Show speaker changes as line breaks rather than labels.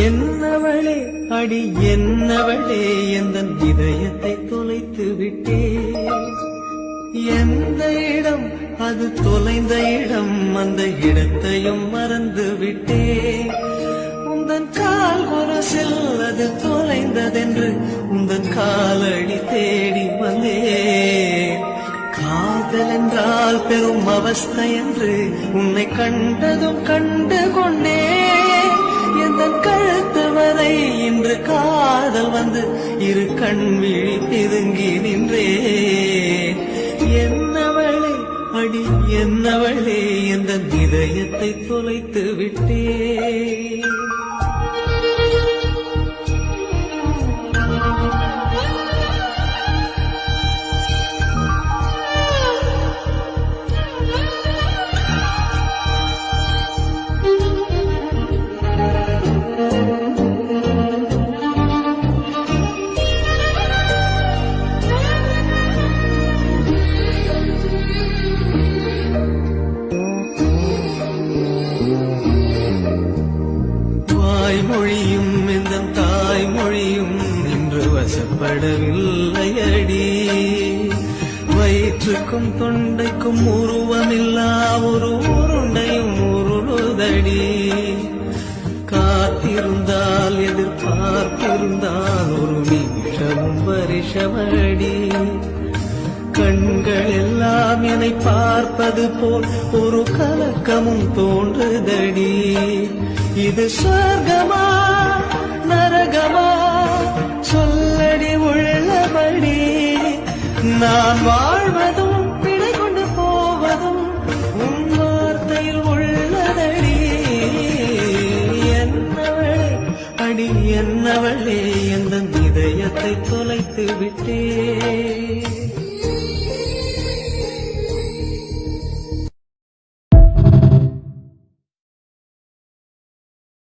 என்னவளே அடி என்னவளே எந்தன் இதயத்தை தொலைத்து விட்டே. எந்த இடம் அது தொலைந்த இடம், அந்த இடத்தையும் மறந்து விட்டே. உந்தன் கால் கொரசில் அது தொலைந்ததென்று உந்தன் காலடி தேடி வந்தே. காதல் என்றால் பெரும் அவஸ்தை என்று உன்னை கண்டதும் கண்டு கொண்டே. எந்தன் கழுத்து வரை இன்று காதல் வந்து இரு கண் விழி பிதுங்கி நின்றே. என்னவளே அடி என்னவளே எந்தன் இதயத்தை தொலைத்து விட்டே. மொழியும் இந்த தாய்மொழியும் இன்று வசப்படவில்லையடி. வயிற்றுக்கும் தொண்டைக்கும் உருவமில்லா ஒரு உருண்டையும் உருளுதடி. காத்திருந்தால் எதிர்பார்த்திருந்தால் ஒரு நிமிஷமும் வருஷமடி. கண்கள் எல்லாம் என்னை பார்ப்பது போல் ஒரு கலக்கமும் தோன்றுதடி. இது சொர்க்கமா நரகமா சொல்லடி உள்ளபடி. நான் வாழ்வதும் பிழை கொண்டு போவதும் உன் வார்த்தையில் உள்ளதடி. என்னவளே அடி என்னவளே எந்த இதயத்தை தொலைத்து விட்டே.